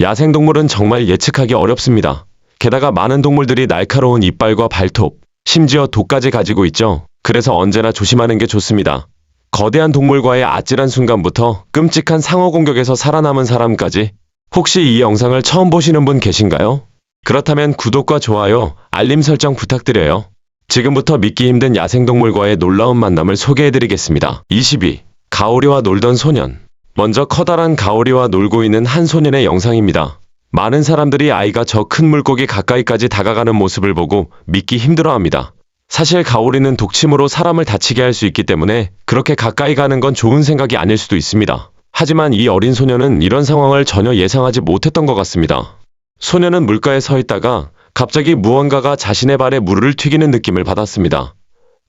야생동물은 정말 예측하기 어렵습니다. 게다가 많은 동물들이 날카로운 이빨과 발톱, 심지어 독까지 가지고 있죠. 그래서 언제나 조심하는 게 좋습니다. 거대한 동물과의 아찔한 순간부터 끔찍한 상어 공격에서 살아남은 사람까지. 혹시 이 영상을 처음 보시는 분 계신가요? 그렇다면 구독과 좋아요, 알림 설정 부탁드려요. 지금부터 믿기 힘든 야생동물과의 놀라운 만남을 소개해드리겠습니다. 22. 가오리와 놀던 소년. 먼저 커다란 가오리와 놀고 있는 한 소년의 영상입니다. 많은 사람들이 아이가 저 큰 물고기 가까이까지 다가가는 모습을 보고 믿기 힘들어합니다. 사실 가오리는 독침으로 사람을 다치게 할 수 있기 때문에 그렇게 가까이 가는 건 좋은 생각이 아닐 수도 있습니다. 하지만 이 어린 소년은 이런 상황을 전혀 예상하지 못했던 것 같습니다. 소년은 물가에 서 있다가 갑자기 무언가가 자신의 발에 물을 튀기는 느낌을 받았습니다.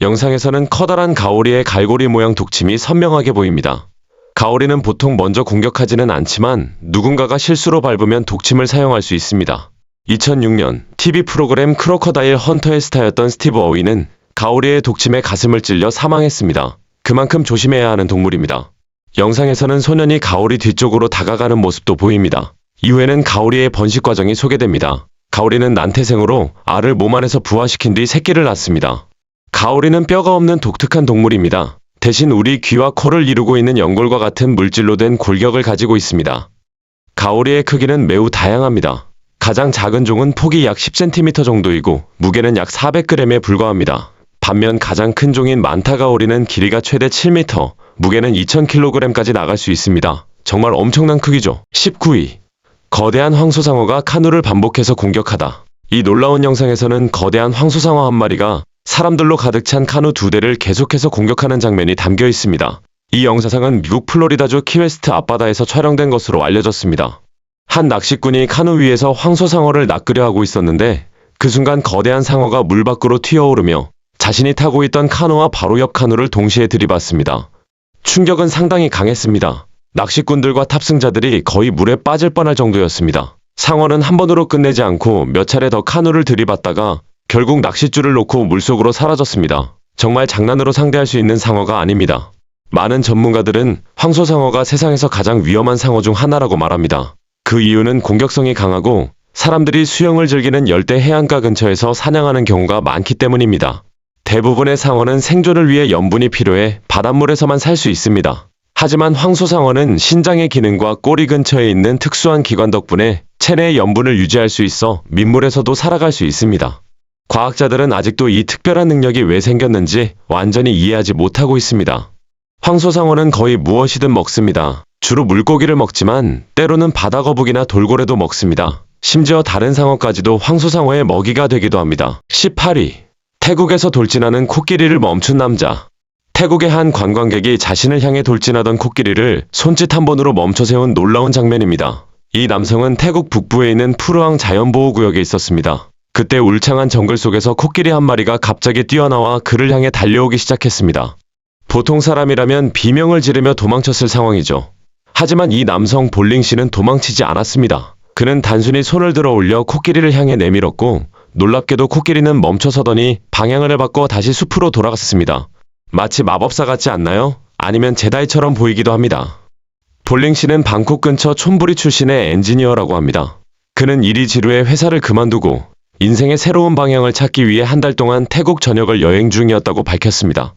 영상에서는 커다란 가오리의 갈고리 모양 독침이 선명하게 보입니다. 가오리는 보통 먼저 공격하지는 않지만 누군가가 실수로 밟으면 독침을 사용할 수 있습니다. 2006년 TV 프로그램 크로커다일 헌터의 스타였던 스티브 어위는 가오리의 독침에 가슴을 찔려 사망했습니다. 그만큼 조심해야 하는 동물입니다. 영상에서는 소년이 가오리 뒤쪽으로 다가가는 모습도 보입니다. 이후에는 가오리의 번식 과정이 소개됩니다. 가오리는 난태생으로 알을 몸 안에서 부화시킨 뒤 새끼를 낳습니다. 가오리는 뼈가 없는 독특한 동물입니다. 대신 우리 귀와 코를 이루고 있는 연골과 같은 물질로 된 골격을 가지고 있습니다. 가오리의 크기는 매우 다양합니다. 가장 작은 종은 폭이 약 10cm 정도이고 무게는 약 400g에 불과합니다. 반면 가장 큰 종인 만타 가오리는 길이가 최대 7m, 무게는 2000kg까지 나갈 수 있습니다. 정말 엄청난 크기죠. 19위. 거대한 황소상어가 카누를 반복해서 공격하다. 이 놀라운 영상에서는 거대한 황소상어 한 마리가 사람들로 가득 찬 카누 2대를 계속해서 공격하는 장면이 담겨 있습니다. 이 영상은 미국 플로리다주 키웨스트 앞바다에서 촬영된 것으로 알려졌습니다. 한 낚시꾼이 카누 위에서 황소상어를 낚으려 하고 있었는데 그 순간 거대한 상어가 물 밖으로 튀어오르며 자신이 타고 있던 카누와 바로 옆 카누를 동시에 들이받습니다. 충격은 상당히 강했습니다. 낚시꾼들과 탑승자들이 거의 물에 빠질 뻔할 정도였습니다. 상어는 한 번으로 끝내지 않고 몇 차례 더 카누를 들이받다가 결국 낚싯줄을 놓고 물속으로 사라졌습니다. 정말 장난으로 상대할 수 있는 상어가 아닙니다. 많은 전문가들은 황소상어가 세상에서 가장 위험한 상어 중 하나라고 말합니다. 그 이유는 공격성이 강하고 사람들이 수영을 즐기는 열대 해안가 근처에서 사냥하는 경우가 많기 때문입니다. 대부분의 상어는 생존을 위해 염분이 필요해 바닷물에서만 살 수 있습니다. 하지만 황소상어는 신장의 기능과 꼬리 근처에 있는 특수한 기관 덕분에 체내의 염분을 유지할 수 있어 민물에서도 살아갈 수 있습니다. 과학자들은 아직도 이 특별한 능력이 왜 생겼는지 완전히 이해하지 못하고 있습니다. 황소상어는 거의 무엇이든 먹습니다. 주로 물고기를 먹지만 때로는 바다거북이나 돌고래도 먹습니다. 심지어 다른 상어까지도 황소상어의 먹이가 되기도 합니다. 18위. 태국에서 돌진하는 코끼리를 멈춘 남자. 태국의 한 관광객이 자신을 향해 돌진하던 코끼리를 손짓 한 번으로 멈춰 세운 놀라운 장면입니다. 이 남성은 태국 북부에 있는 푸르앙 자연보호구역에 있었습니다. 그때 울창한 정글 속에서 코끼리 한 마리가 갑자기 뛰어나와 그를 향해 달려오기 시작했습니다. 보통 사람이라면 비명을 지르며 도망쳤을 상황이죠. 하지만 이 남성 볼링 씨는 도망치지 않았습니다. 그는 단순히 손을 들어 올려 코끼리를 향해 내밀었고 놀랍게도 코끼리는 멈춰서더니 방향을 바꿔 다시 숲으로 돌아갔습니다. 마치 마법사 같지 않나요? 아니면 제다이처럼 보이기도 합니다. 볼링 씨는 방콕 근처 촌부리 출신의 엔지니어라고 합니다. 그는 일이 지루해 회사를 그만두고 인생의 새로운 방향을 찾기 위해 한 달 동안 태국 전역을 여행 중이었다고 밝혔습니다.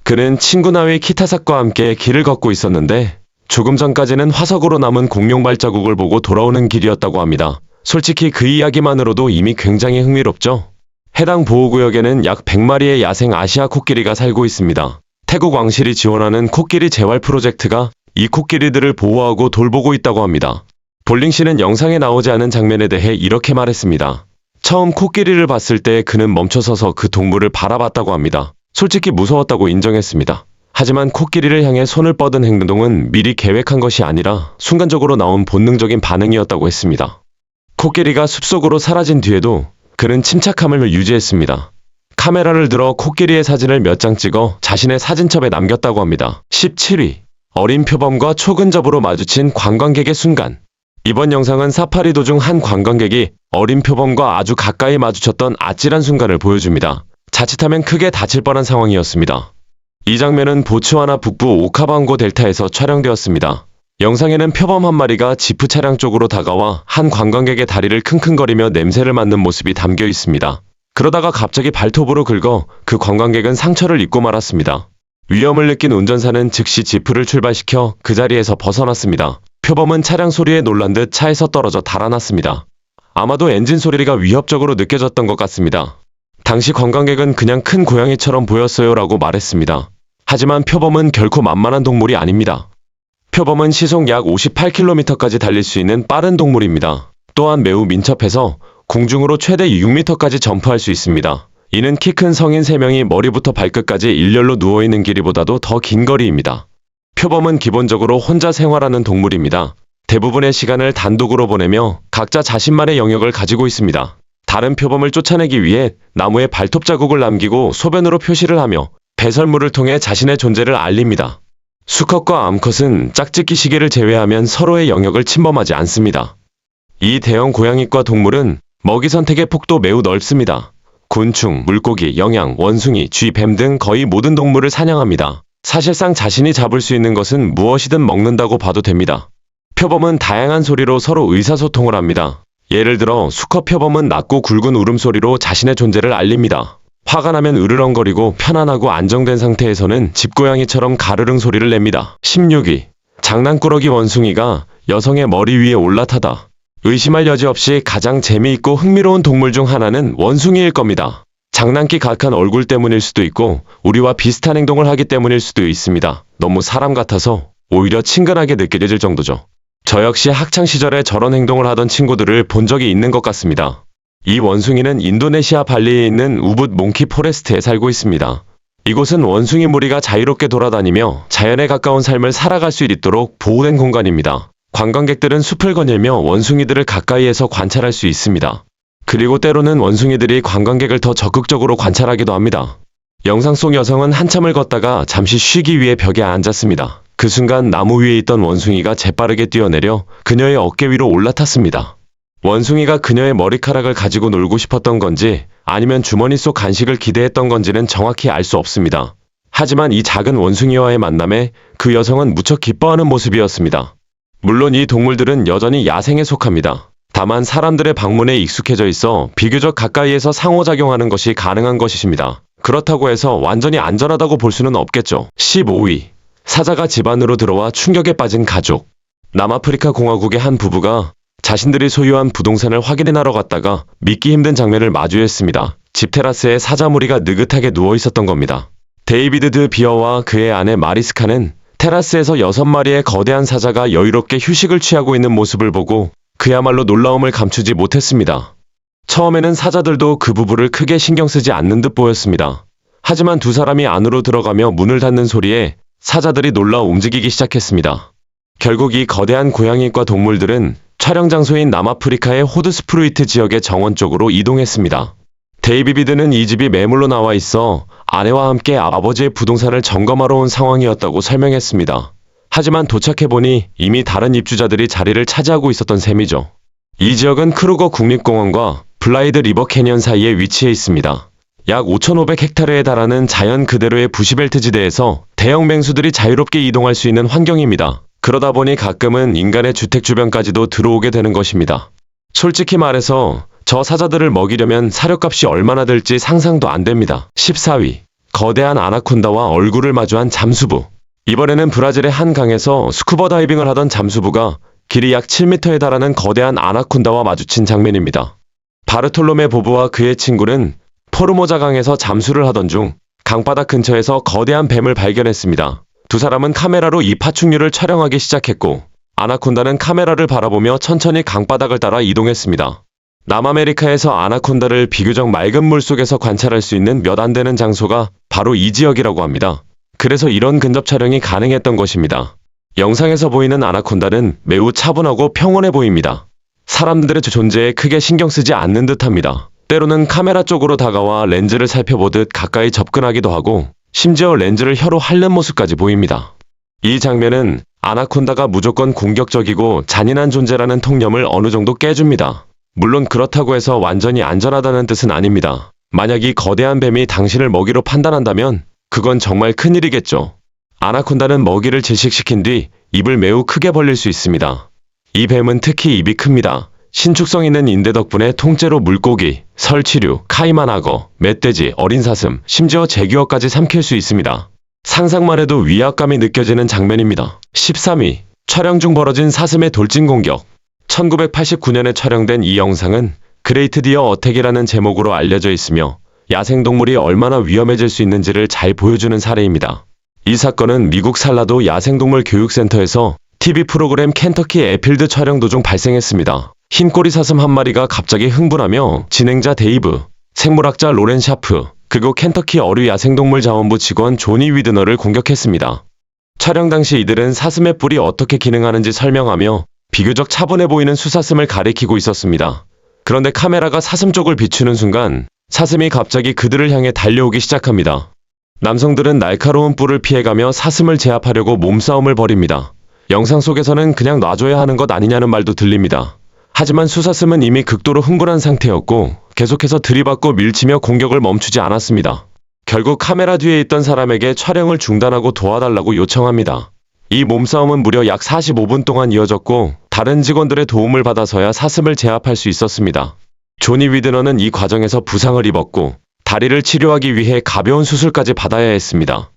그는 친구 나위 키타삭과 함께 길을 걷고 있었는데 조금 전까지는 화석으로 남은 공룡 발자국을 보고 돌아오는 길이었다고 합니다. 솔직히 그 이야기만으로도 이미 굉장히 흥미롭죠? 해당 보호구역에는 약 100마리의 야생 아시아 코끼리가 살고 있습니다. 태국 왕실이 지원하는 코끼리 재활 프로젝트가 이 코끼리들을 보호하고 돌보고 있다고 합니다. 볼링 씨는 영상에 나오지 않은 장면에 대해 이렇게 말했습니다. 처음 코끼리를 봤을 때 그는 멈춰서서 그 동물을 바라봤다고 합니다. 솔직히 무서웠다고 인정했습니다. 하지만 코끼리를 향해 손을 뻗은 행동은 미리 계획한 것이 아니라 순간적으로 나온 본능적인 반응이었다고 했습니다. 코끼리가 숲속으로 사라진 뒤에도 그는 침착함을 유지했습니다. 카메라를 들어 코끼리의 사진을 몇 장 찍어 자신의 사진첩에 남겼다고 합니다. 17위. 어린 표범과 초근접으로 마주친 관광객의 순간. 이번 영상은 사파리 도중 한 관광객이 어린 표범과 아주 가까이 마주쳤던 아찔한 순간을 보여줍니다. 자칫하면 크게 다칠 뻔한 상황이었습니다. 이 장면은 보츠와나 북부 오카방고 델타에서 촬영되었습니다. 영상에는 표범 한 마리가 지프 차량 쪽으로 다가와 한 관광객의 다리를 킁킁거리며 냄새를 맡는 모습이 담겨 있습니다. 그러다가 갑자기 발톱으로 긁어 그 관광객은 상처를 입고 말았습니다. 위험을 느낀 운전사는 즉시 지프를 출발시켜 그 자리에서 벗어났습니다. 표범은 차량 소리에 놀란 듯 차에서 떨어져 달아났습니다. 아마도 엔진 소리가 위협적으로 느껴졌던 것 같습니다. 당시 관광객은 그냥 큰 고양이처럼 보였어요 라고 말했습니다. 하지만 표범은 결코 만만한 동물이 아닙니다. 표범은 시속 약 58km까지 달릴 수 있는 빠른 동물입니다. 또한 매우 민첩해서 공중으로 최대 6m까지 점프할 수 있습니다. 이는 키 큰 성인 3명이 머리부터 발끝까지 일렬로 누워있는 길이보다도 더 긴 거리입니다. 표범은 기본적으로 혼자 생활하는 동물입니다. 대부분의 시간을 단독으로 보내며 각자 자신만의 영역을 가지고 있습니다. 다른 표범을 쫓아내기 위해 나무에 발톱 자국을 남기고 소변으로 표시를 하며 배설물을 통해 자신의 존재를 알립니다. 수컷과 암컷은 짝짓기 시기를 제외하면 서로의 영역을 침범하지 않습니다. 이 대형 고양이과 동물은 먹이 선택의 폭도 매우 넓습니다. 곤충, 물고기, 영양, 원숭이, 쥐, 뱀 등 거의 모든 동물을 사냥합니다. 사실상 자신이 잡을 수 있는 것은 무엇이든 먹는다고 봐도 됩니다. 표범은 다양한 소리로 서로 의사소통을 합니다. 예를 들어 수컷 표범은 낮고 굵은 울음소리로 자신의 존재를 알립니다. 화가 나면 으르렁거리고 편안하고 안정된 상태에서는 집고양이처럼 가르릉 소리를 냅니다. 16위. 장난꾸러기 원숭이가 여성의 머리 위에 올라타다. 의심할 여지 없이 가장 재미있고 흥미로운 동물 중 하나는 원숭이일 겁니다. 장난기 가득한 얼굴 때문일 수도 있고 우리와 비슷한 행동을 하기 때문일 수도 있습니다. 너무 사람 같아서 오히려 친근하게 느껴질 정도죠. 저 역시 학창시절에 저런 행동을 하던 친구들을 본 적이 있는 것 같습니다. 이 원숭이는 인도네시아 발리에 있는 우붓 몽키 포레스트에 살고 있습니다. 이곳은 원숭이 무리가 자유롭게 돌아다니며 자연에 가까운 삶을 살아갈 수 있도록 보호된 공간입니다. 관광객들은 숲을 거닐며 원숭이들을 가까이에서 관찰할 수 있습니다. 그리고 때로는 원숭이들이 관광객을 더 적극적으로 관찰하기도 합니다. 영상 속 여성은 한참을 걷다가 잠시 쉬기 위해 벽에 앉았습니다. 그 순간 나무 위에 있던 원숭이가 재빠르게 뛰어내려 그녀의 어깨 위로 올라탔습니다. 원숭이가 그녀의 머리카락을 가지고 놀고 싶었던 건지 아니면 주머니 속 간식을 기대했던 건지는 정확히 알 수 없습니다. 하지만 이 작은 원숭이와의 만남에 그 여성은 무척 기뻐하는 모습이었습니다. 물론 이 동물들은 여전히 야생에 속합니다. 다만 사람들의 방문에 익숙해져 있어 비교적 가까이에서 상호작용하는 것이 가능한 것이십니다. 그렇다고 해서 완전히 안전하다고 볼 수는 없겠죠. 15위. 사자가 집 안으로 들어와 충격에 빠진 가족. 남아프리카 공화국의 한 부부가 자신들이 소유한 부동산을 확인하러 갔다가 믿기 힘든 장면을 마주했습니다. 집 테라스에 사자 무리가 느긋하게 누워 있었던 겁니다. 데이비드 드 비어와 그의 아내 마리스카는 테라스에서 6마리의 거대한 사자가 여유롭게 휴식을 취하고 있는 모습을 보고 그야말로 놀라움을 감추지 못했습니다. 처음에는 사자들도 그 부부를 크게 신경 쓰지 않는 듯 보였습니다. 하지만 두 사람이 안으로 들어가며 문을 닫는 소리에 사자들이 놀라 움직이기 시작했습니다. 결국 이 거대한 고양이과 동물들은 촬영 장소인 남아프리카의 호드스프루이트 지역의 정원 쪽으로 이동했습니다. 데이비드는 이 집이 매물로 나와 있어 아내와 함께 아버지의 부동산을 점검하러 온 상황이었다고 설명했습니다. 하지만 도착해보니 이미 다른 입주자들이 자리를 차지하고 있었던 셈이죠. 이 지역은 크루거 국립공원과 블라이드 리버 캐니언 사이에 위치해 있습니다. 약 5,500헥타르에 달하는 자연 그대로의 부시벨트 지대에서 대형 맹수들이 자유롭게 이동할 수 있는 환경입니다. 그러다 보니 가끔은 인간의 주택 주변까지도 들어오게 되는 것입니다. 솔직히 말해서 저 사자들을 먹이려면 사료값이 얼마나 들지 상상도 안 됩니다. 14위. 거대한 아나콘다와 얼굴을 마주한 잠수부. 이번에는 브라질의 한 강에서 스쿠버 다이빙을 하던 잠수부가 길이 약 7m에 달하는 거대한 아나콘다와 마주친 장면입니다. 바르톨로메 보브와 그의 친구는 포르모자 강에서 잠수를 하던 중 강바닥 근처에서 거대한 뱀을 발견했습니다. 두 사람은 카메라로 이 파충류를 촬영하기 시작했고 아나콘다는 카메라를 바라보며 천천히 강바닥을 따라 이동했습니다. 남아메리카에서 아나콘다를 비교적 맑은 물속에서 관찰할 수 있는 몇 안 되는 장소가 바로 이 지역이라고 합니다. 그래서 이런 근접 촬영이 가능했던 것입니다. 영상에서 보이는 아나콘다는 매우 차분하고 평온해 보입니다. 사람들의 존재에 크게 신경 쓰지 않는 듯합니다. 때로는 카메라 쪽으로 다가와 렌즈를 살펴보듯 가까이 접근하기도 하고 심지어 렌즈를 혀로 핥는 모습까지 보입니다. 이 장면은 아나콘다가 무조건 공격적이고 잔인한 존재라는 통념을 어느 정도 깨줍니다. 물론 그렇다고 해서 완전히 안전하다는 뜻은 아닙니다. 만약 이 거대한 뱀이 당신을 먹이로 판단한다면 그건 정말 큰일이겠죠. 아나콘다는 먹이를 질식시킨 뒤 입을 매우 크게 벌릴 수 있습니다. 이 뱀은 특히 입이 큽니다. 신축성 있는 인대 덕분에 통째로 물고기, 설치류, 카이만 악어, 멧돼지, 어린 사슴, 심지어 제규어까지 삼킬 수 있습니다. 상상만 해도 위압감이 느껴지는 장면입니다. 13위. 촬영 중 벌어진 사슴의 돌진 공격. 1989년에 촬영된 이 영상은 그레이트 디어 어택이라는 제목으로 알려져 있으며 야생동물이 얼마나 위험해질 수 있는지를 잘 보여주는 사례입니다. 이 사건은 미국 살라도 야생동물 교육센터에서 TV 프로그램 켄터키 에필드 촬영 도중 발생했습니다. 흰꼬리 사슴 한 마리가 갑자기 흥분하며 진행자 데이브, 생물학자 로렌 샤프, 그리고 켄터키 어류 야생동물 자원부 직원 조니 위드너를 공격했습니다. 촬영 당시 이들은 사슴의 뿔이 어떻게 기능하는지 설명하며 비교적 차분해 보이는 수사슴을 가리키고 있었습니다. 그런데 카메라가 사슴 쪽을 비추는 순간 사슴이 갑자기 그들을 향해 달려오기 시작합니다. 남성들은 날카로운 뿔을 피해가며 사슴을 제압하려고 몸싸움을 벌입니다. 영상 속에서는 그냥 놔줘야 하는 것 아니냐는 말도 들립니다. 하지만 수사슴은 이미 극도로 흥분한 상태였고 계속해서 들이받고 밀치며 공격을 멈추지 않았습니다. 결국 카메라 뒤에 있던 사람에게 촬영을 중단하고 도와달라고 요청합니다. 이 몸싸움은 무려 약 45분 동안 이어졌고 다른 직원들의 도움을 받아서야 사슴을 제압할 수 있었습니다. 조니 위드너는 이 과정에서 부상을 입었고 다리를 치료하기 위해 가벼운 수술까지 받아야 했습니다.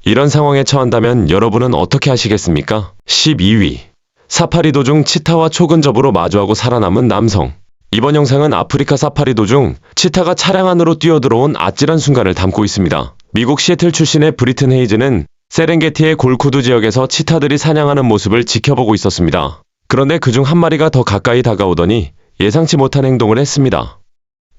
이런 상황에 처한다면 여러분은 어떻게 하시겠습니까? 12위. 사파리 도중 치타와 초근접으로 마주하고 살아남은 남성. 이번 영상은 아프리카 사파리 도중 치타가 차량 안으로 뛰어들어온 아찔한 순간을 담고 있습니다. 미국 시애틀 출신의 브리튼 헤이즈는 세렝게티의 골쿠두 지역에서 치타들이 사냥하는 모습을 지켜보고 있었습니다. 그런데 그중 한 마리가 더 가까이 다가오더니 예상치 못한 행동을 했습니다.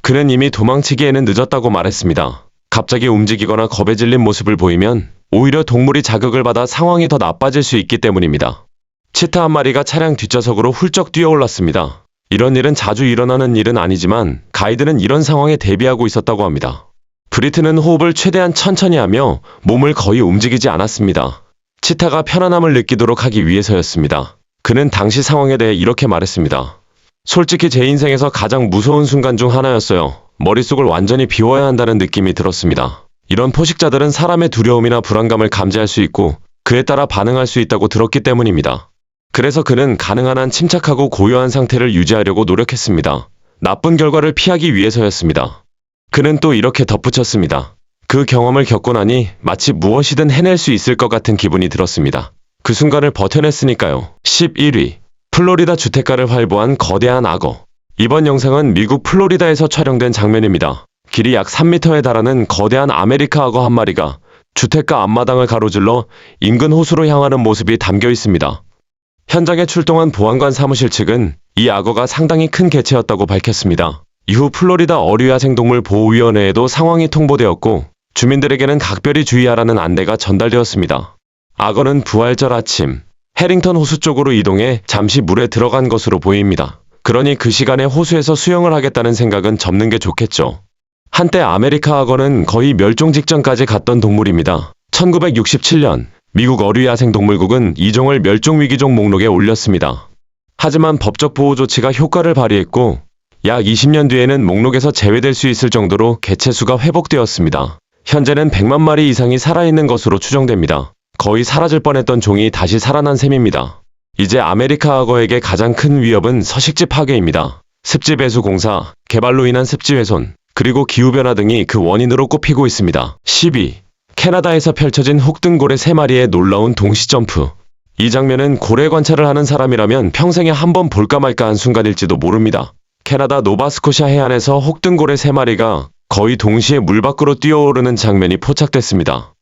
그는 이미 도망치기에는 늦었다고 말했습니다. 갑자기 움직이거나 겁에 질린 모습을 보이면 오히려 동물이 자극을 받아 상황이 더 나빠질 수 있기 때문입니다. 치타 한 마리가 차량 뒷좌석으로 훌쩍 뛰어올랐습니다. 이런 일은 자주 일어나는 일은 아니지만 가이드는 이런 상황에 대비하고 있었다고 합니다. 브리트는 호흡을 최대한 천천히 하며 몸을 거의 움직이지 않았습니다. 치타가 편안함을 느끼도록 하기 위해서였습니다. 그는 당시 상황에 대해 이렇게 말했습니다. 솔직히 제 인생에서 가장 무서운 순간 중 하나였어요. 머릿속을 완전히 비워야 한다는 느낌이 들었습니다. 이런 포식자들은 사람의 두려움이나 불안감을 감지할 수 있고 그에 따라 반응할 수 있다고 들었기 때문입니다. 그래서 그는 가능한 한 침착하고 고요한 상태를 유지하려고 노력했습니다. 나쁜 결과를 피하기 위해서였습니다. 그는 또 이렇게 덧붙였습니다. 그 경험을 겪고 나니 마치 무엇이든 해낼 수 있을 것 같은 기분이 들었습니다. 그 순간을 버텨냈으니까요. 11위. 플로리다 주택가를 활보한 거대한 악어. 이번 영상은 미국 플로리다에서 촬영된 장면입니다. 길이 약 3m에 달하는 거대한 아메리카 악어 한 마리가 주택가 앞마당을 가로질러 인근 호수로 향하는 모습이 담겨 있습니다. 현장에 출동한 보안관 사무실 측은 이 악어가 상당히 큰 개체였다고 밝혔습니다. 이후 플로리다 어류야생동물 보호위원회에도 상황이 통보되었고 주민들에게는 각별히 주의하라는 안내가 전달되었습니다. 악어는 부활절 아침 해링턴 호수 쪽으로 이동해 잠시 물에 들어간 것으로 보입니다. 그러니 그 시간에 호수에서 수영을 하겠다는 생각은 접는 게 좋겠죠. 한때 아메리카 악어는 거의 멸종 직전까지 갔던 동물입니다. 1967년 미국 어류야생동물국은 이 종을 멸종위기종 목록에 올렸습니다. 하지만 법적 보호 조치가 효과를 발휘했고 약 20년 뒤에는 목록에서 제외될 수 있을 정도로 개체 수가 회복되었습니다. 현재는 100만 마리 이상이 살아있는 것으로 추정됩니다. 거의 사라질 뻔했던 종이 다시 살아난 셈입니다. 이제 아메리카 악어에게 가장 큰 위협은 서식지 파괴입니다. 습지 배수 공사, 개발로 인한 습지 훼손, 그리고 기후변화 등이 그 원인으로 꼽히고 있습니다. 12. 캐나다에서 펼쳐진 혹등고래 3마리의 놀라운 동시점프. 이 장면은 고래 관찰을 하는 사람이라면 평생에 한 번 볼까 말까 한 순간일지도 모릅니다. 캐나다 노바스코샤 해안에서 혹등고래 3마리가 거의 동시에 물 밖으로 뛰어오르는 장면이 포착됐습니다.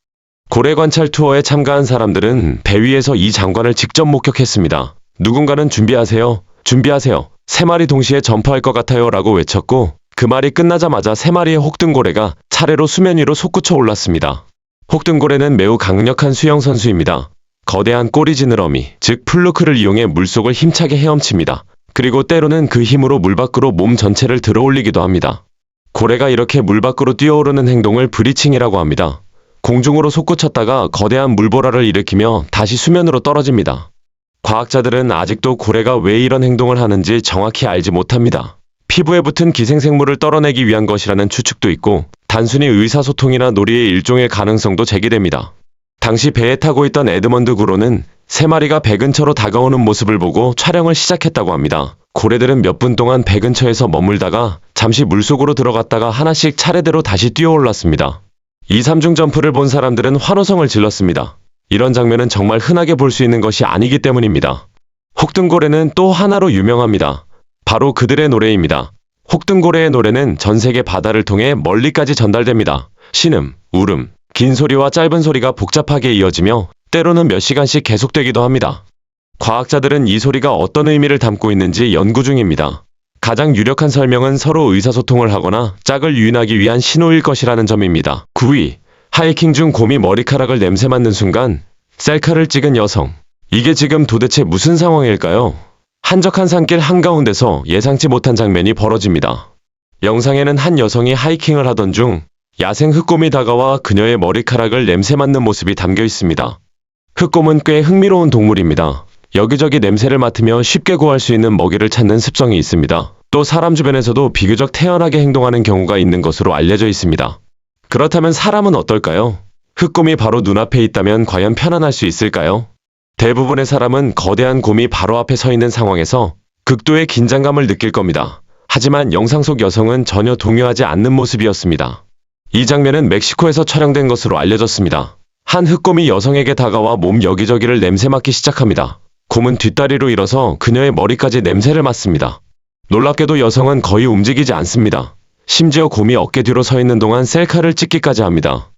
고래 관찰 투어에 참가한 사람들은 배 위에서 이 장관을 직접 목격했습니다. 누군가는 준비하세요, 준비하세요, 3마리 동시에 점프할 것 같아요 라고 외쳤고 그 말이 끝나자마자 3마리의 혹등고래가 차례로 수면 위로 솟구쳐 올랐습니다. 혹등고래는 매우 강력한 수영선수입니다. 거대한 꼬리 지느러미, 즉 플루크를 이용해 물속을 힘차게 헤엄칩니다. 그리고 때로는 그 힘으로 물 밖으로 몸 전체를 들어올리기도 합니다. 고래가 이렇게 물 밖으로 뛰어오르는 행동을 브리칭이라고 합니다. 공중으로 솟구쳤다가 거대한 물보라를 일으키며 다시 수면으로 떨어집니다. 과학자들은 아직도 고래가 왜 이런 행동을 하는지 정확히 알지 못합니다. 피부에 붙은 기생생물을 떨어내기 위한 것이라는 추측도 있고 단순히 의사소통이나 놀이의 일종의 가능성도 제기됩니다. 당시 배에 타고 있던 에드먼드 구로는 3마리가 배 근처로 다가오는 모습을 보고 촬영을 시작했다고 합니다. 고래들은 몇 분 동안 배 근처에서 머물다가 잠시 물속으로 들어갔다가 하나씩 차례대로 다시 뛰어올랐습니다. 이 삼중 점프를 본 사람들은 환호성을 질렀습니다. 이런 장면은 정말 흔하게 볼 수 있는 것이 아니기 때문입니다. 혹등고래는 또 하나로 유명합니다. 바로 그들의 노래입니다. 혹등고래의 노래는 전 세계 바다를 통해 멀리까지 전달됩니다. 신음, 울음, 긴 소리와 짧은 소리가 복잡하게 이어지며 때로는 몇 시간씩 계속되기도 합니다. 과학자들은 이 소리가 어떤 의미를 담고 있는지 연구 중입니다. 가장 유력한 설명은 서로 의사소통을 하거나 짝을 유인하기 위한 신호일 것이라는 점입니다. 9위, 하이킹 중 곰이 머리카락을 냄새 맡는 순간 셀카를 찍은 여성. 이게 지금 도대체 무슨 상황일까요? 한적한 산길 한가운데서 예상치 못한 장면이 벌어집니다. 영상에는 한 여성이 하이킹을 하던 중 야생 흑곰이 다가와 그녀의 머리카락을 냄새 맡는 모습이 담겨 있습니다. 흑곰은 꽤 흥미로운 동물입니다. 여기저기 냄새를 맡으며 쉽게 구할 수 있는 먹이를 찾는 습성이 있습니다. 또 사람 주변에서도 비교적 태연하게 행동하는 경우가 있는 것으로 알려져 있습니다. 그렇다면 사람은 어떨까요? 흑곰이 바로 눈앞에 있다면 과연 편안할 수 있을까요? 대부분의 사람은 거대한 곰이 바로 앞에 서 있는 상황에서 극도의 긴장감을 느낄 겁니다. 하지만 영상 속 여성은 전혀 동요하지 않는 모습이었습니다. 이 장면은 멕시코에서 촬영된 것으로 알려졌습니다. 한 흑곰이 여성에게 다가와 몸 여기저기를 냄새 맡기 시작합니다. 곰은 뒷다리로 일어서 그녀의 머리까지 냄새를 맡습니다. 놀랍게도 여성은 거의 움직이지 않습니다. 심지어 곰이 어깨 뒤로 서 있는 동안 셀카를 찍기까지 합니다.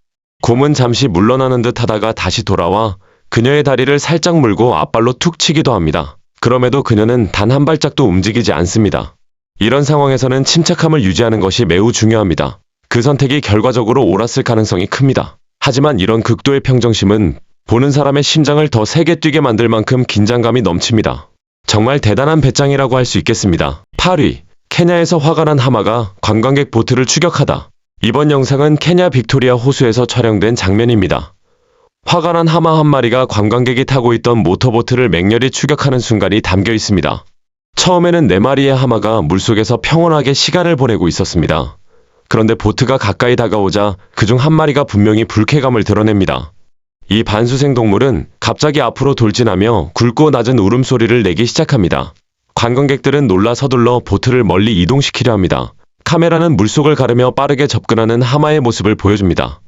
곰은 잠시 물러나는 듯 하다가 다시 돌아와 그녀의 다리를 살짝 물고 앞발로 툭 치기도 합니다. 그럼에도 그녀는 단 한 발짝도 움직이지 않습니다. 이런 상황에서는 침착함을 유지하는 것이 매우 중요합니다. 그 선택이 결과적으로 옳았을 가능성이 큽니다. 하지만 이런 극도의 평정심은 보는 사람의 심장을 더 세게 뛰게 만들 만큼 긴장감이 넘칩니다. 정말 대단한 배짱이라고 할 수 있겠습니다. 8위, 케냐에서 화가 난 하마가 관광객 보트를 추격하다. 이번 영상은 케냐 빅토리아 호수에서 촬영된 장면입니다. 화가 난 하마 한 마리가 관광객이 타고 있던 모터보트를 맹렬히 추격하는 순간이 담겨 있습니다. 처음에는 4마리의 하마가 물속에서 평온하게 시간을 보내고 있었습니다. 그런데 보트가 가까이 다가오자 그중 한 마리가 분명히 불쾌감을 드러냅니다. 이 반수생 동물은 갑자기 앞으로 돌진하며 굵고 낮은 울음소리를 내기 시작합니다. 관광객들은 놀라 서둘러 보트를 멀리 이동시키려 합니다. 카메라는 물속을 가르며 빠르게 접근하는 하마의 모습을 보여줍니다.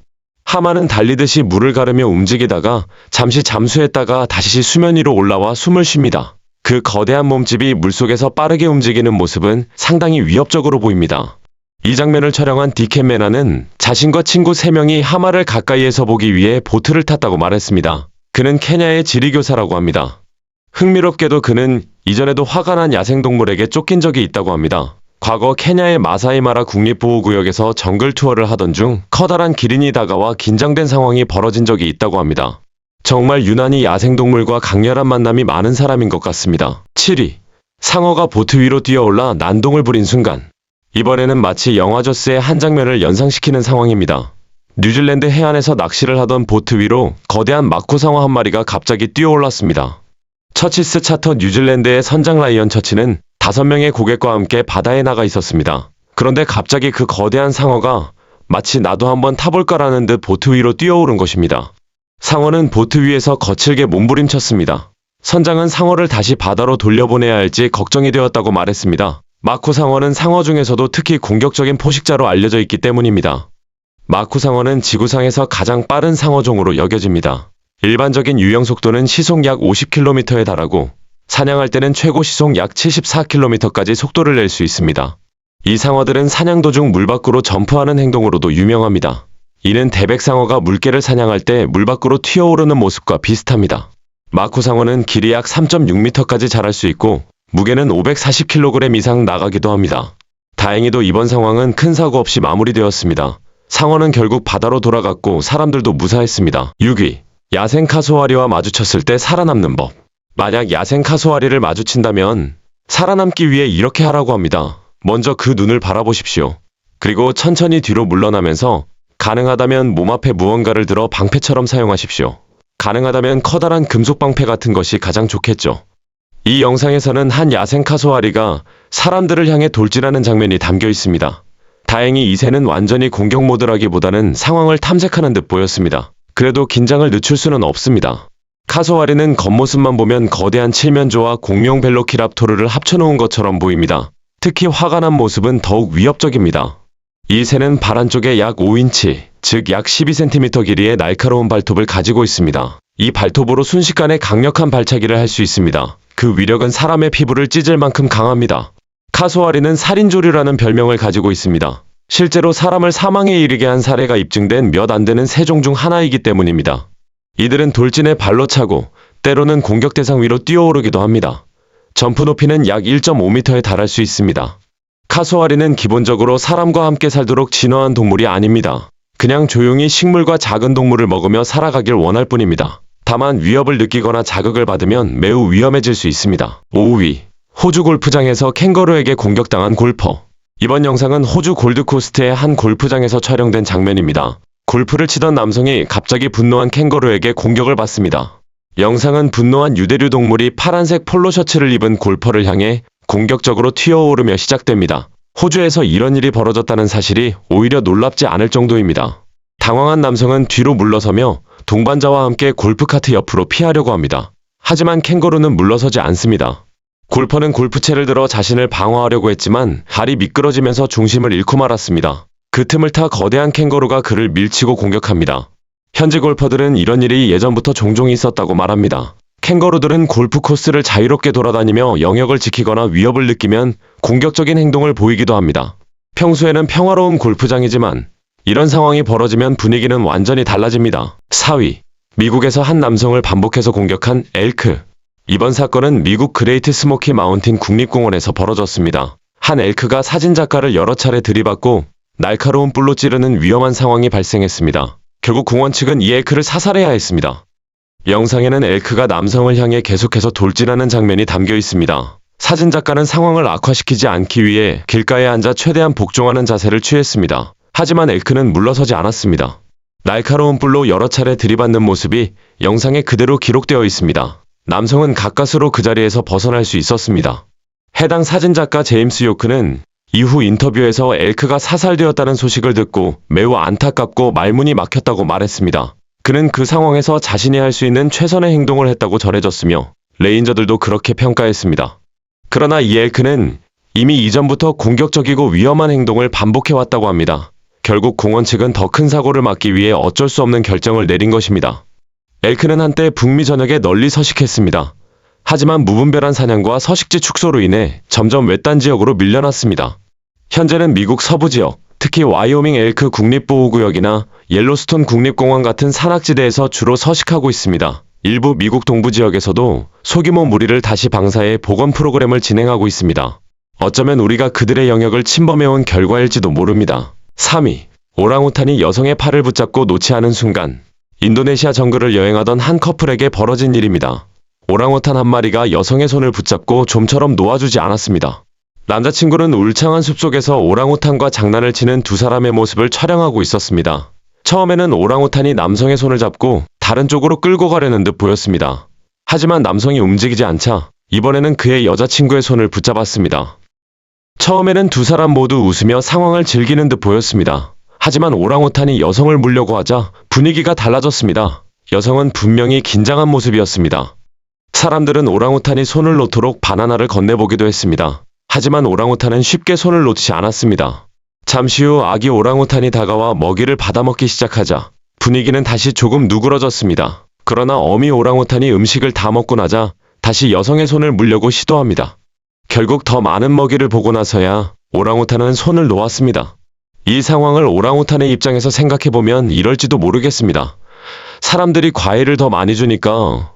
하마는 달리듯이 물을 가르며 움직이다가 잠시 잠수했다가 다시 수면 위로 올라와 숨을 쉽니다. 그 거대한 몸집이 물속에서 빠르게 움직이는 모습은 상당히 위협적으로 보입니다. 이 장면을 촬영한 디켄메나는 자신과 친구 3명이 하마를 가까이에서 보기 위해 보트를 탔다고 말했습니다. 그는 케냐의 지리교사라고 합니다. 흥미롭게도 그는 이전에도 화가 난 야생동물에게 쫓긴 적이 있다고 합니다. 과거 케냐의 마사이마라 국립보호구역에서 정글 투어를 하던 중 커다란 기린이 다가와 긴장된 상황이 벌어진 적이 있다고 합니다. 정말 유난히 야생동물과 강렬한 만남이 많은 사람인 것 같습니다. 7위, 상어가 보트 위로 뛰어올라 난동을 부린 순간. 이번에는 마치 영화 저스의 한 장면을 연상시키는 상황입니다. 뉴질랜드 해안에서 낚시를 하던 보트 위로 거대한 마쿠상어 한 마리가 갑자기 뛰어올랐습니다. 처치스 차터 뉴질랜드의 선장 라이언 처치는 5명의 고객과 함께 바다에 나가 있었습니다. 그런데 갑자기 그 거대한 상어가 마치 나도 한번 타볼까라는 듯 보트 위로 뛰어오른 것입니다. 상어는 보트 위에서 거칠게 몸부림쳤습니다. 선장은 상어를 다시 바다로 돌려보내야 할지 걱정이 되었다고 말했습니다. 마쿠상어는 상어 중에서도 특히 공격적인 포식자로 알려져 있기 때문입니다. 마쿠상어는 지구상에서 가장 빠른 상어종으로 여겨집니다. 일반적인 유영 속도는 시속 약 50km에 달하고 사냥할 때는 최고 시속 약 74km까지 속도를 낼 수 있습니다. 이 상어들은 사냥 도중 물 밖으로 점프하는 행동으로도 유명합니다. 이는 대백상어가 물개를 사냥할 때 물 밖으로 튀어오르는 모습과 비슷합니다. 마쿠상어는 길이 약 3.6m까지 자랄 수 있고 무게는 540kg 이상 나가기도 합니다. 다행히도 이번 상황은 큰 사고 없이 마무리되었습니다. 상어는 결국 바다로 돌아갔고 사람들도 무사했습니다. 6위, 야생 카소아리와 마주쳤을 때 살아남는 법. 만약 야생 카소아리를 마주친다면 살아남기 위해 이렇게 하라고 합니다. 먼저 그 눈을 바라보십시오. 그리고 천천히 뒤로 물러나면서 가능하다면 몸 앞에 무언가를 들어 방패처럼 사용하십시오. 가능하다면 커다란 금속 방패 같은 것이 가장 좋겠죠. 이 영상에서는 한 야생 카소아리가 사람들을 향해 돌진하는 장면이 담겨 있습니다. 다행히 이 새는 완전히 공격 모드라기보다는 상황을 탐색하는 듯 보였습니다. 그래도 긴장을 늦출 수는 없습니다. 카소아리는 겉모습만 보면 거대한 칠면조와 공룡 벨로키랍토르를 합쳐놓은 것처럼 보입니다. 특히 화가 난 모습은 더욱 위협적입니다. 이 새는 발 안쪽에 약 5인치, 즉 약 12cm 길이의 날카로운 발톱을 가지고 있습니다. 이 발톱으로 순식간에 강력한 발차기를 할 수 있습니다. 그 위력은 사람의 피부를 찢을 만큼 강합니다. 카소아리는 살인조류라는 별명을 가지고 있습니다. 실제로 사람을 사망에 이르게 한 사례가 입증된 몇 안 되는 새종 중 하나이기 때문입니다. 이들은 돌진에 발로 차고 때로는 공격 대상 위로 뛰어오르기도 합니다. 점프 높이는 약 1.5m에 달할 수 있습니다. 카소아리는 기본적으로 사람과 함께 살도록 진화한 동물이 아닙니다. 그냥 조용히 식물과 작은 동물을 먹으며 살아가길 원할 뿐입니다. 다만 위협을 느끼거나 자극을 받으면 매우 위험해질 수 있습니다. 5위. 호주 골프장에서 캥거루에게 공격당한 골퍼. 이번 영상은 호주 골드코스트의 한 골프장에서 촬영된 장면입니다. 골프를 치던 남성이 갑자기 분노한 캥거루에게 공격을 받습니다. 영상은 분노한 유대류 동물이 파란색 폴로 셔츠를 입은 골퍼를 향해 공격적으로 튀어오르며 시작됩니다. 호주에서 이런 일이 벌어졌다는 사실이 오히려 놀랍지 않을 정도입니다. 당황한 남성은 뒤로 물러서며 동반자와 함께 골프카트 옆으로 피하려고 합니다. 하지만 캥거루는 물러서지 않습니다. 골퍼는 골프채를 들어 자신을 방어하려고 했지만 발이 미끄러지면서 중심을 잃고 말았습니다. 그 틈을 타 거대한 캥거루가 그를 밀치고 공격합니다. 현지 골퍼들은 이런 일이 예전부터 종종 있었다고 말합니다. 캥거루들은 골프 코스를 자유롭게 돌아다니며 영역을 지키거나 위협을 느끼면 공격적인 행동을 보이기도 합니다. 평소에는 평화로운 골프장이지만 이런 상황이 벌어지면 분위기는 완전히 달라집니다. 4위. 미국에서 한 남성을 반복해서 공격한 엘크. 이번 사건은 미국 그레이트 스모키 마운틴 국립공원에서 벌어졌습니다. 한 엘크가 사진작가를 여러 차례 들이받고 날카로운 뿔로 찌르는 위험한 상황이 발생했습니다. 결국 공원 측은 이 엘크를 사살해야 했습니다. 영상에는 엘크가 남성을 향해 계속해서 돌진하는 장면이 담겨 있습니다. 사진작가는 상황을 악화시키지 않기 위해 길가에 앉아 최대한 복종하는 자세를 취했습니다. 하지만 엘크는 물러서지 않았습니다. 날카로운 뿔로 여러 차례 들이받는 모습이 영상에 그대로 기록되어 있습니다. 남성은 가까스로 그 자리에서 벗어날 수 있었습니다. 해당 사진작가 제임스 요크는 이후 인터뷰에서 엘크가 사살되었다는 소식을 듣고 매우 안타깝고 말문이 막혔다고 말했습니다. 그는 그 상황에서 자신이 할 수 있는 최선의 행동을 했다고 전해졌으며 레인저들도 그렇게 평가했습니다. 그러나 이 엘크는 이미 이전부터 공격적이고 위험한 행동을 반복해왔다고 합니다. 결국 공원 측은 더 큰 사고를 막기 위해 어쩔 수 없는 결정을 내린 것입니다. 엘크는 한때 북미 전역에 널리 서식했습니다. 하지만 무분별한 사냥과 서식지 축소로 인해 점점 외딴 지역으로 밀려났습니다. 현재는 미국 서부 지역, 특히 와이오밍 엘크 국립보호구역이나 옐로스톤 국립공원 같은 산악지대에서 주로 서식하고 있습니다. 일부 미국 동부 지역에서도 소규모 무리를 다시 방사해 복원 프로그램을 진행하고 있습니다. 어쩌면 우리가 그들의 영역을 침범해온 결과일지도 모릅니다. 3위. 오랑우탄이 여성의 팔을 붙잡고 놓지 않은 순간. 인도네시아 정글을 여행하던 한 커플에게 벌어진 일입니다. 오랑우탄 한 마리가 여성의 손을 붙잡고 좀처럼 놓아주지 않았습니다. 남자친구는 울창한 숲속에서 오랑우탄과 장난을 치는 두 사람의 모습을 촬영하고 있었습니다. 처음에는 오랑우탄이 남성의 손을 잡고 다른 쪽으로 끌고 가려는 듯 보였습니다. 하지만 남성이 움직이지 않자 이번에는 그의 여자친구의 손을 붙잡았습니다. 처음에는 두 사람 모두 웃으며 상황을 즐기는 듯 보였습니다. 하지만 오랑우탄이 여성을 물려고 하자 분위기가 달라졌습니다. 여성은 분명히 긴장한 모습이었습니다. 사람들은 오랑우탄이 손을 놓도록 바나나를 건네보기도 했습니다. 하지만 오랑우탄은 쉽게 손을 놓지 않았습니다. 잠시 후 아기 오랑우탄이 다가와 먹이를 받아먹기 시작하자 분위기는 다시 조금 누그러졌습니다. 그러나 어미 오랑우탄이 음식을 다 먹고 나자 다시 여성의 손을 물려고 시도합니다. 결국 더 많은 먹이를 보고 나서야 오랑우탄은 손을 놓았습니다. 이 상황을 오랑우탄의 입장에서 생각해보면 이럴지도 모르겠습니다. 사람들이 과일을 더 많이 주니까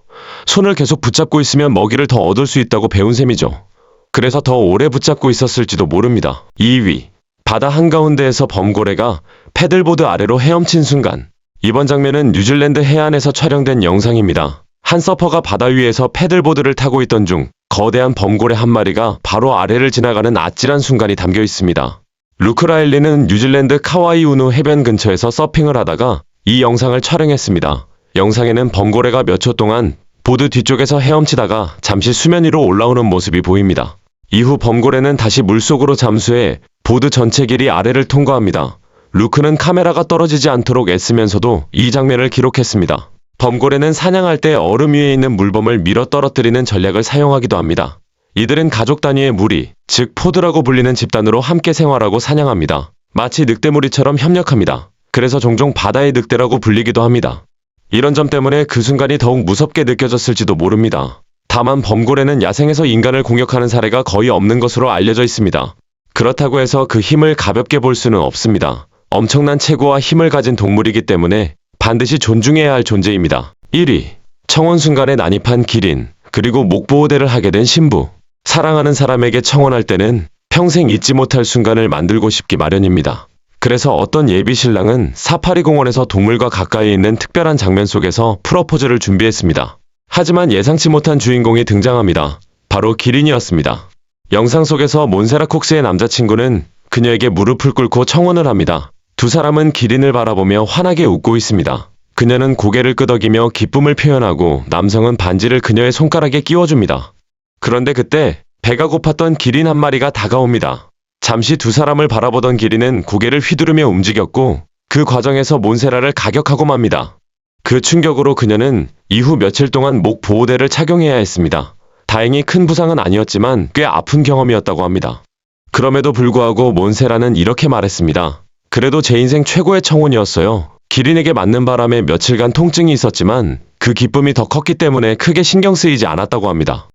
손을 계속 붙잡고 있으면 먹이를 더 얻을 수 있다고 배운 셈이죠. 그래서 더 오래 붙잡고 있었을지도 모릅니다. 2위. 바다 한가운데에서 범고래가 패들보드 아래로 헤엄친 순간. 이번 장면은 뉴질랜드 해안에서 촬영된 영상입니다. 한 서퍼가 바다 위에서 패들보드를 타고 있던 중 거대한 범고래 한 마리가 바로 아래를 지나가는 아찔한 순간이 담겨 있습니다. 루크 라일리는 뉴질랜드 카와이 우누 해변 근처에서 서핑을 하다가 이 영상을 촬영했습니다. 영상에는 범고래가 몇 초 동안 보드 뒤쪽에서 헤엄치다가 잠시 수면 위로 올라오는 모습이 보입니다. 이후 범고래는 다시 물속으로 잠수해 보드 전체 길이 아래를 통과합니다. 루크는 카메라가 떨어지지 않도록 애쓰면서도 이 장면을 기록했습니다. 범고래는 사냥할 때 얼음 위에 있는 물범을 밀어 떨어뜨리는 전략을 사용하기도 합니다. 이들은 가족 단위의 무리, 즉 포드라고 불리는 집단으로 함께 생활하고 사냥합니다. 마치 늑대무리처럼 협력합니다. 그래서 종종 바다의 늑대라고 불리기도 합니다. 이런 점 때문에 그 순간이 더욱 무섭게 느껴졌을지도 모릅니다. 다만 범고래는 야생에서 인간을 공격하는 사례가 거의 없는 것으로 알려져 있습니다. 그렇다고 해서 그 힘을 가볍게 볼 수는 없습니다. 엄청난 체구와 힘을 가진 동물이기 때문에 반드시 존중해야 할 존재입니다. 1위. 청혼 순간에 난입한 기린, 그리고 목보호대를 하게 된 신부. 사랑하는 사람에게 청혼할 때는 평생 잊지 못할 순간을 만들고 싶기 마련입니다. 그래서 어떤 예비 신랑은 사파리 공원에서 동물과 가까이 있는 특별한 장면 속에서 프로포즈를 준비했습니다. 하지만 예상치 못한 주인공이 등장합니다. 바로 기린이었습니다. 영상 속에서 몬세라 콕스의 남자친구는 그녀에게 무릎을 꿇고 청혼을 합니다. 두 사람은 기린을 바라보며 환하게 웃고 있습니다. 그녀는 고개를 끄덕이며 기쁨을 표현하고 남성은 반지를 그녀의 손가락에 끼워줍니다. 그런데 그때 배가 고팠던 기린 한 마리가 다가옵니다. 잠시 두 사람을 바라보던 기린은 고개를 휘두르며 움직였고 그 과정에서 몬세라를 가격하고 맙니다. 그 충격으로 그녀는 이후 며칠 동안 목 보호대를 착용해야 했습니다. 다행히 큰 부상은 아니었지만 꽤 아픈 경험이었다고 합니다. 그럼에도 불구하고 몬세라는 이렇게 말했습니다. 그래도 제 인생 최고의 청혼이었어요. 기린에게 맞는 바람에 며칠간 통증이 있었지만 그 기쁨이 더 컸기 때문에 크게 신경 쓰이지 않았다고 합니다.